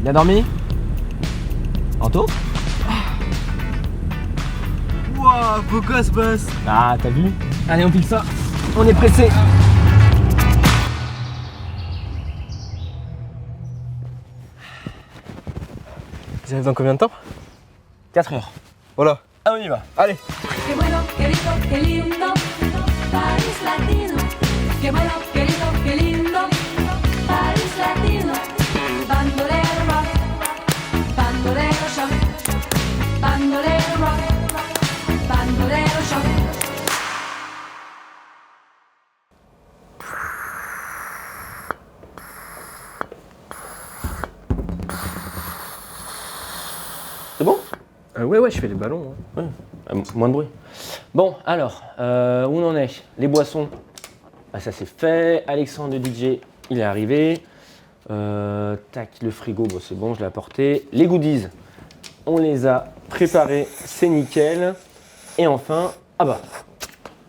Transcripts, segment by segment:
Bien dormi? Anto? Wouah, beau gosse, boss. Ah, t'as vu? Allez, on pique ça. On est pressé. Vous avez besoin de combien de temps? 4 heures. Voilà. Ah, on y va. Allez. Qué bueno, qué rico, qué lindo, Paris latino. Qué bueno, qué rico, qué lindo, Paris latino. Bandolero rock, bandolero shock, bandolero rock, bandolero shock. C'est bon? Ouais, je fais les ballons. Hein. Ouais, moins de bruit. Bon, alors, où on en est? Les boissons, ah, ça c'est fait. Alexandre de DJ, il est arrivé. Tac, le frigo, bon, c'est bon, je l'ai apporté. Les goodies, on les a préparés, c'est nickel. Et enfin, ah bah,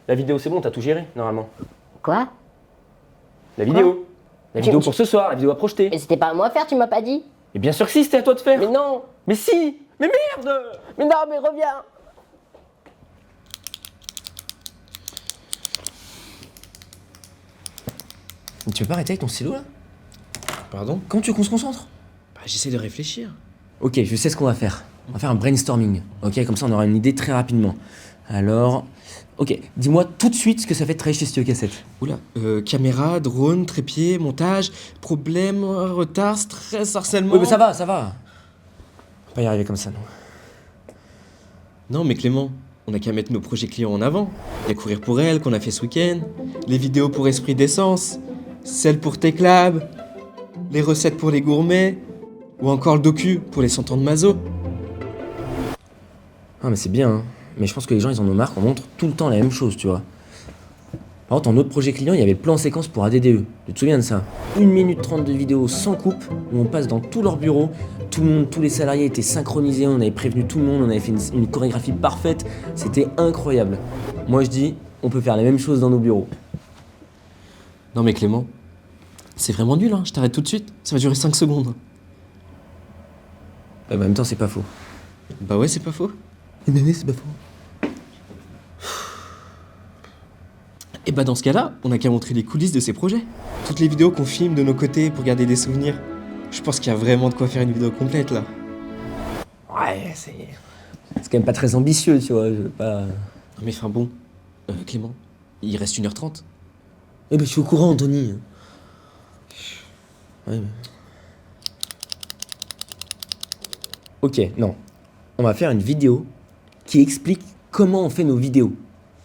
la vidéo, c'est bon, t'as tout géré, normalement. Quoi? La vidéo. La vidéo Tu- pour ce soir, la vidéo à projeter. Mais c'était pas à moi à faire, tu m'as pas dit? Et bien sûr que si, c'était à toi de faire. Mais non! Mais si. Mais merde. Mais non, mais reviens! Tu veux pas arrêter avec ton stylo là? Pardon? Comment tu veux qu'on se concentre? Bah, j'essaie de réfléchir. Ok, je sais ce qu'on va faire. On va faire un brainstorming. Ok, comme ça on aura une idée très rapidement. Alors, ok, dis-moi tout de suite ce que ça fait de travailler chez Studio Cassette. Oula, caméra, drone, trépied, montage, problème, retard, stress, harcèlement. Oui, mais ça va, ça va. On va pas y arriver comme ça, non. Non, mais Clément, on a qu'à mettre nos projets clients en avant. Il y a Courir pour elle qu'on a fait ce week-end, les vidéos pour Esprit d'essence, celles pour Techlab, les recettes pour les gourmets, ou encore le docu pour les 100 ans de Mazo. Ah, mais c'est bien, hein. Mais je pense que les gens, ils en ont marre qu'on montre tout le temps la même chose, tu vois. Par contre, en autre projet client, il y avait le plan séquence pour ADDE. Tu te souviens de ça? 1 minute 30 de vidéo sans coupe, où on passe dans tous leurs bureaux. Tout le monde, tous les salariés étaient synchronisés, on avait prévenu tout le monde, on avait fait une chorégraphie parfaite. C'était incroyable. Moi, je dis, on peut faire la même chose dans nos bureaux. Non mais Clément, c'est vraiment nul, hein. Je t'arrête tout de suite, ça va durer 5 secondes. En même temps, c'est pas faux. Bah ouais, c'est pas faux. Mais c'est pas faux. Et bah dans ce cas-là, on a qu'à montrer les coulisses de ces projets. Toutes les vidéos qu'on filme de nos côtés pour garder des souvenirs. Je pense qu'il y a vraiment de quoi faire une vidéo complète là. Ouais, c'est quand même pas très ambitieux, tu vois. Je veux pas. Mais enfin bon, Clément, il reste 1h30. Eh ben, je suis au courant, Anthony. Ouais, mais... Ok, non. On va faire une vidéo qui explique comment on fait nos vidéos.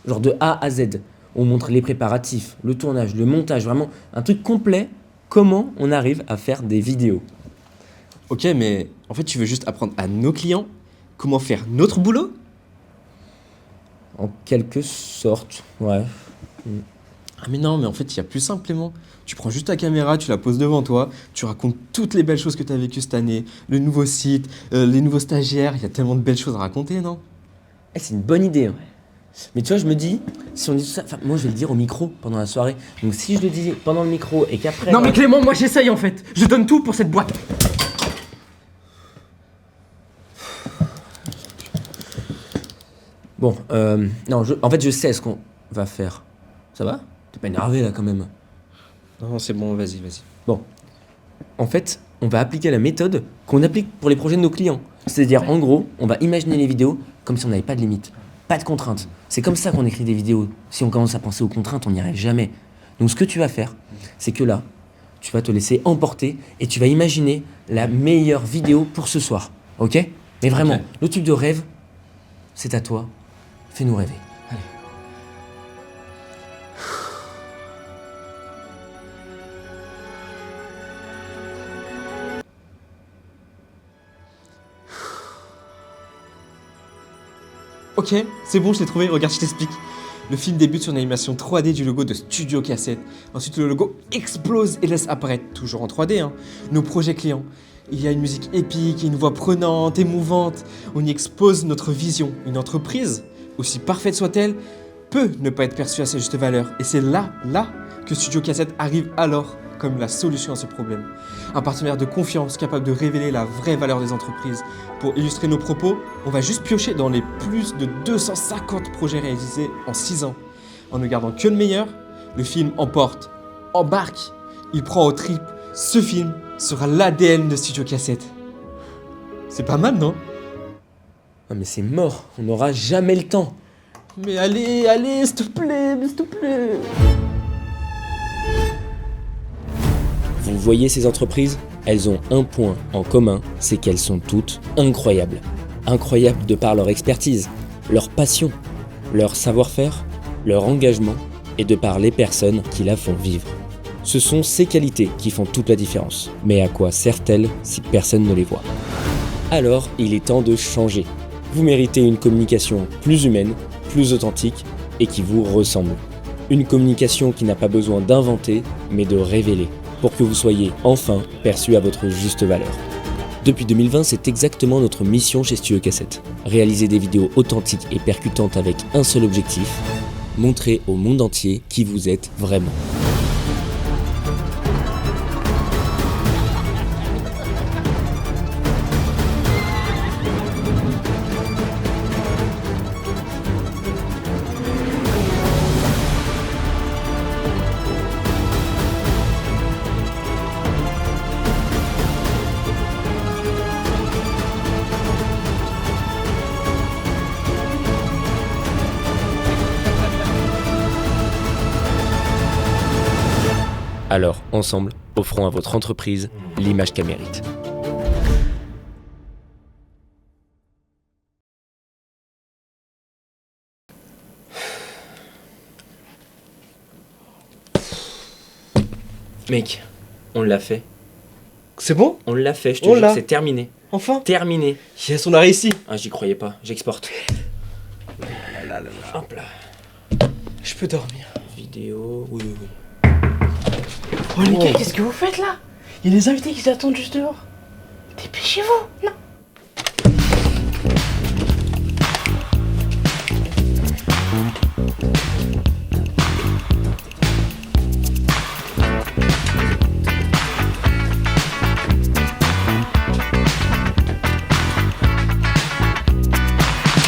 Genre de A à Z. On montre les préparatifs, le tournage, le montage, vraiment un truc complet. Comment on arrive à faire des vidéos. Ok, mais en fait, tu veux juste apprendre à nos clients comment faire notre boulot? En quelque sorte, ouais. Ah mais non, mais en fait, il y a plus simple, Clément. Tu prends juste ta caméra, tu la poses devant toi, tu racontes toutes les belles choses que tu as vécues cette année, le nouveau site, les nouveaux stagiaires, il y a tellement de belles choses à raconter, non? Eh, c'est une bonne idée. Hein. Mais tu vois, je me dis, si on dit tout ça, enfin, moi je vais le dire au micro pendant la soirée. Donc si je le dis pendant le micro et qu'après... Non mais Clément, moi j'essaye en fait. Je donne tout pour cette boîte. Bon, non, en fait je sais ce qu'on va faire. Ça va? T'es pas énervé là quand même? Non, c'est bon, vas-y. Bon, en fait, on va appliquer la méthode qu'on applique pour les projets de nos clients. C'est-à-dire, en gros, on va imaginer les vidéos comme si on n'avait pas de limite, pas de contraintes. C'est comme ça qu'on écrit des vidéos. Si on commence à penser aux contraintes, on n'y arrive jamais. Donc ce que tu vas faire, c'est que là, tu vas te laisser emporter et tu vas imaginer la meilleure vidéo pour ce soir. Ok? Mais vraiment, Ok. le truc de rêve, c'est à toi. Fais-nous rêver. Allez. Ok, c'est bon, je l'ai trouvé, regarde, je t'explique. Le film débute sur une animation 3D du logo de Studio Cassette. Ensuite, le logo explose et laisse apparaître, toujours en 3D, nos projets clients. Il y a une musique épique et une voix prenante, émouvante. On y expose notre vision. Une entreprise, aussi parfaite soit-elle, peut ne pas être perçue à sa juste valeur. Et c'est là que Studio Cassette arrive alors comme la solution à ce problème. Un partenaire de confiance capable de révéler la vraie valeur des entreprises. Pour illustrer nos propos, on va juste piocher dans les plus de 250 projets réalisés en 6 ans. En ne gardant que le meilleur, le film embarque, il prend au trip. Ce film sera l'ADN de Studio Cassette. C'est pas mal, non? Ah mais c'est mort, on n'aura jamais le temps. Mais allez, s'il te plaît, s'il te plaît. Vous voyez ces entreprises? Elles ont un point en commun, c'est qu'elles sont toutes incroyables. Incroyables de par leur expertise, leur passion, leur savoir-faire, leur engagement et de par les personnes qui la font vivre. Ce sont ces qualités qui font toute la différence. Mais à quoi servent-elles si personne ne les voit? Alors, il est temps de changer. Vous méritez une communication plus humaine, plus authentique et qui vous ressemble. Une communication qui n'a pas besoin d'inventer, mais de révéler, pour que vous soyez enfin perçu à votre juste valeur. Depuis 2020, c'est exactement notre mission chez Studio Cassette. Réaliser des vidéos authentiques et percutantes avec un seul objectif, montrer au monde entier qui vous êtes vraiment. Alors, ensemble, offrons à votre entreprise l'image qu'elle mérite. Mec, on l'a fait. C'est bon? On l'a fait, je te On jure, l'a. c'est terminé. Enfin? Terminé. Yes, on a réussi. Ah, j'y croyais pas, j'exporte. Hop là. Je peux dormir. Vidéo, oui. Oh les gars, qu'est-ce que vous faites là? Il y a des invités qui s'attendent juste dehors. Dépêchez-vous. Non.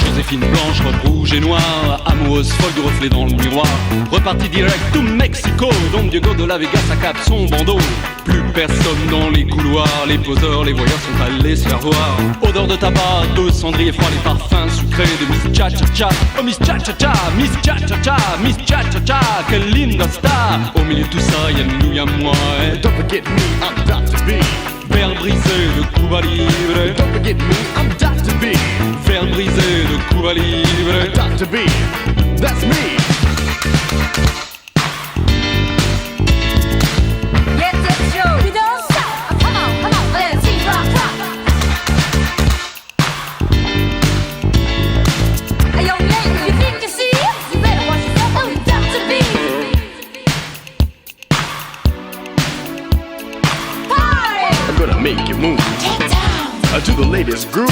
Joséphine blanche, robe rouge et noire, amoureuse folle du reflet dans le miroir. Reparti direct to Mexico, Don Diego de la Vega s'accape son bandeau. Plus personne dans les couloirs, les poseurs, les voyeurs sont allés se faire voir. Odeur de tabac, de cendrier froid, les parfums sucrés de Miss Cha-Cha-Cha. Oh Miss Cha-Cha-Cha, Miss Cha-Cha-Cha, Miss Cha-Cha-Cha, quelle linda star. Au milieu de tout ça, y'a nous, y'a moi, et don't forget me, I'm Dr. B. Faire briser le Cuba Libre. Don't forget me, I'm Dr. B. Faire briser le Cuba Libre. Dr. B, that's me. Yes, it's true. You don't stop. Come on, let's see rock, rock. Hey, yo, lady, you think you see it? You better watch yourself. Oh, you Dr. B. Party. I'm gonna make you move Get down. to the latest groove.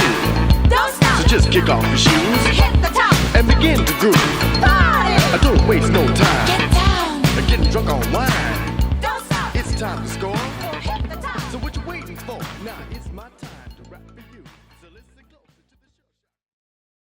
Don't stop. So just kick off your shoes Hit the top. and begin to groove. Party. Don't waste no time.